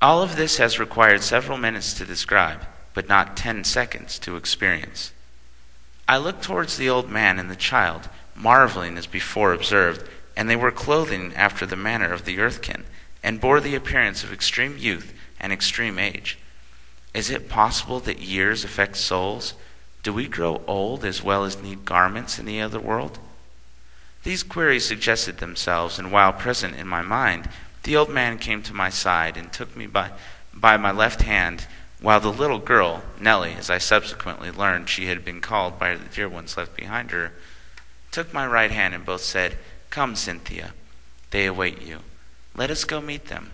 All of this has required several minutes to describe, but not 10 seconds to experience. I looked towards the old man and the child, marveling as before observed, and they were clothing after the manner of the earthkin, and bore the appearance of extreme youth and extreme age. Is it possible that years affect souls? Do we grow old as well as need garments in the other world? These queries suggested themselves, and while present in my mind, the old man came to my side and took me by my left hand, while the little girl, Nellie, as I subsequently learned she had been called by the dear ones left behind her, took my right hand and both said, "Come, Cynthia, they await you. Let us go meet them."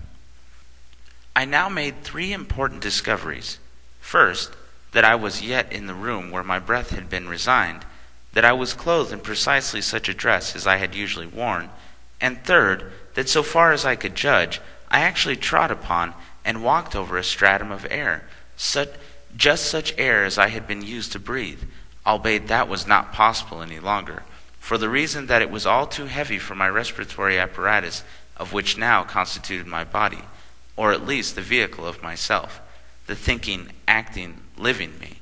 I now made 3 important discoveries. First, that I was yet in the room where my breath had been resigned, that I was clothed in precisely such a dress as I had usually worn, and third, that so far as I could judge, I actually trod upon and walked over a stratum of air, just such air as I had been used to breathe, albeit that was not possible any longer, for the reason that it was all too heavy for my respiratory apparatus, of which now constituted my body, or at least the vehicle of myself, the thinking, acting, living me.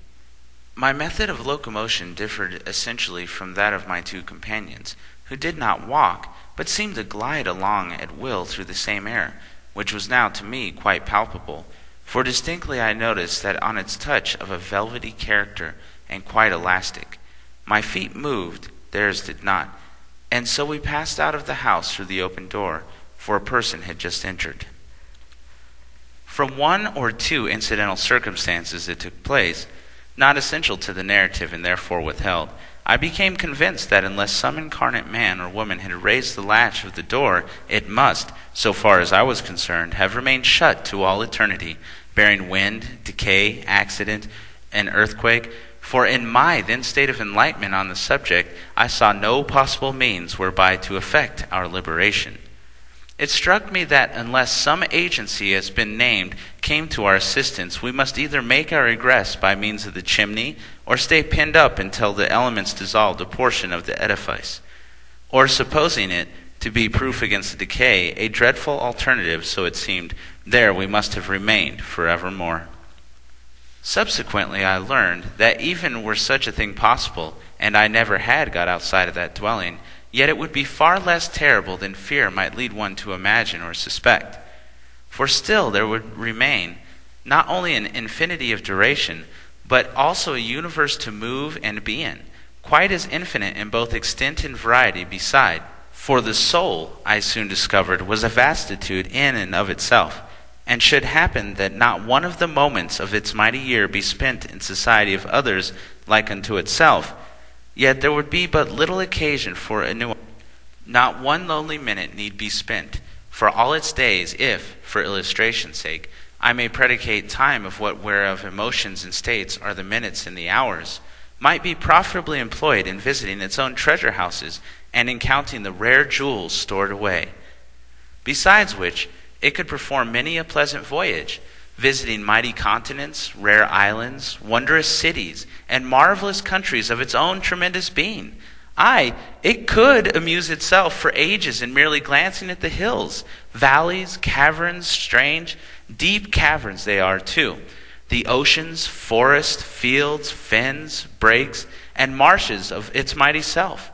My method of locomotion differed essentially from that of my 2 companions, who did not walk, but seemed to glide along at will through the same air, which was now to me quite palpable, for distinctly I noticed that on its touch of a velvety character and quite elastic. My feet moved, theirs did not, and so we passed out of the house through the open door, for a person had just entered. From 1 or 2 incidental circumstances that took place, not essential to the narrative and therefore withheld, I became convinced that unless some incarnate man or woman had raised the latch of the door, it must, so far as I was concerned, have remained shut to all eternity, bearing wind, decay, accident, and earthquake, for in my then state of enlightenment on the subject, I saw no possible means whereby to effect our liberation. It struck me that unless some agency has been named came to our assistance, we must either make our egress by means of the chimney, or stay pinned up until the elements dissolved a portion of the edifice, or supposing it to be proof against the decay, a dreadful alternative, so it seemed, there we must have remained forevermore. Subsequently I learned that even were such a thing possible, and I never had got outside of that dwelling, yet it would be far less terrible than fear might lead one to imagine or suspect. For still there would remain not only an infinity of duration, but also a universe to move and be in, quite as infinite in both extent and variety beside. For the soul, I soon discovered, was a vastitude in and of itself, and should happen that not one of the moments of its mighty year be spent in society of others like unto itself, yet there would be but little occasion for a new one. Not one lonely minute need be spent for all its days, if, for illustration's sake, I may predicate time of what whereof emotions and states are the minutes and the hours, might be profitably employed in visiting its own treasure houses and in counting the rare jewels stored away. Besides which, it could perform many a pleasant voyage, visiting mighty continents, rare islands, wondrous cities, and marvelous countries of its own tremendous being. Aye, it could amuse itself for ages in merely glancing at the hills, valleys, caverns, strange, deep caverns they are too, the oceans, forests, fields, fens, brakes, and marshes of its mighty self.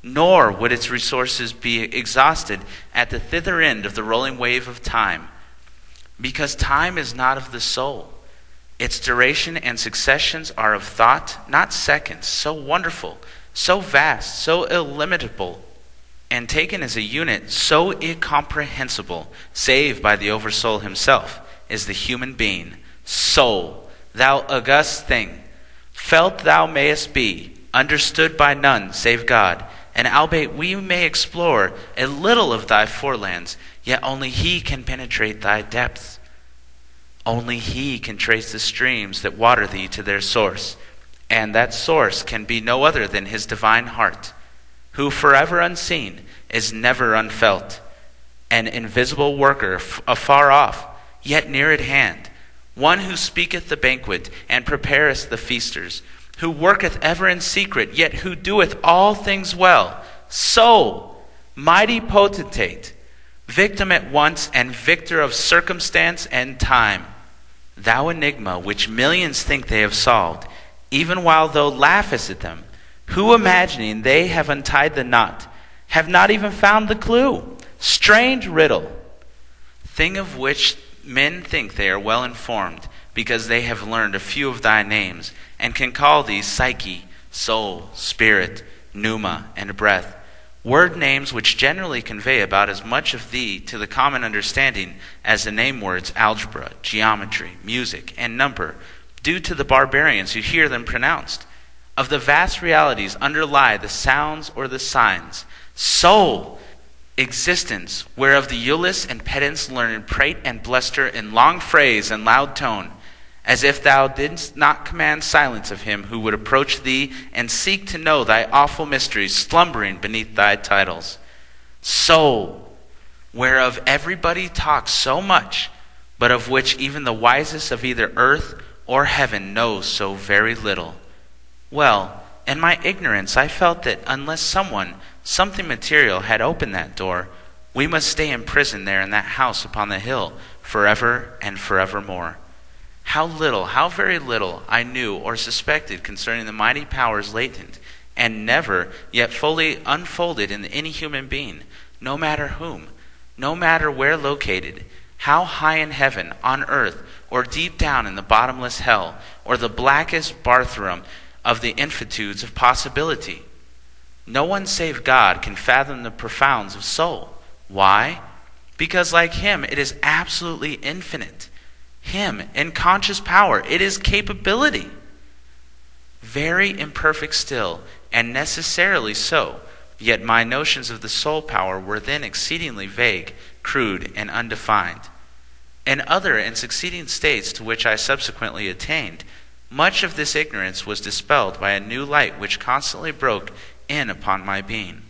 Nor would its resources be exhausted at the thither end of the rolling wave of time, because time is not of the soul. Its duration and successions are of thought, not seconds, so wonderful, so vast, so illimitable, and taken as a unit so incomprehensible, save by the Oversoul himself, is the human being. Soul, thou august thing, felt thou mayest be, understood by none save God, and albeit we may explore a little of thy forelands, yet only he can penetrate thy depths. Only he can trace the streams that water thee to their source, and that source can be no other than his divine heart, who forever unseen is never unfelt, an invisible worker afar off, yet near at hand, one who speaketh the banquet and prepareth the feasters, who worketh ever in secret, yet who doeth all things well. So, mighty potentate, victim at once and victor of circumstance and time. Thou enigma which millions think they have solved, even while thou laughest at them, who imagining they have untied the knot, have not even found the clue. Strange riddle, thing of which men think they are well informed, because they have learned a few of thy names, and can call thee psyche, soul, spirit, pneuma, and breath, word names which generally convey about as much of thee to the common understanding as the name words algebra, geometry, music, and number do to the barbarians who hear them pronounced. Of the vast realities underlie the sounds or the signs. Soul, existence, whereof the Euless and pedants learned prate and bluster in long phrase and loud tone, as if thou didst not command silence of him who would approach thee and seek to know thy awful mysteries slumbering beneath thy titles. Soul, whereof everybody talks so much, but of which even the wisest of either earth or heaven knows so very little. Well, in my ignorance I felt that unless something material had opened that door, we must stay imprisoned there in that house upon the hill forever and forevermore. How little, how very little I knew or suspected concerning the mighty powers latent and never yet fully unfolded in any human being, no matter whom, no matter where located, how high in heaven, on earth, or deep down in the bottomless hell, or the blackest Bartharum of the infinitudes of possibility. No one save God can fathom the profounds of soul. Why? Because like him, it is absolutely infinite. Him, in conscious power, it is capability. Very imperfect still, and necessarily so, yet my notions of the soul power were then exceedingly vague, crude, and undefined. In other and succeeding states to which I subsequently attained, much of this ignorance was dispelled by a new light which constantly broke in upon my being.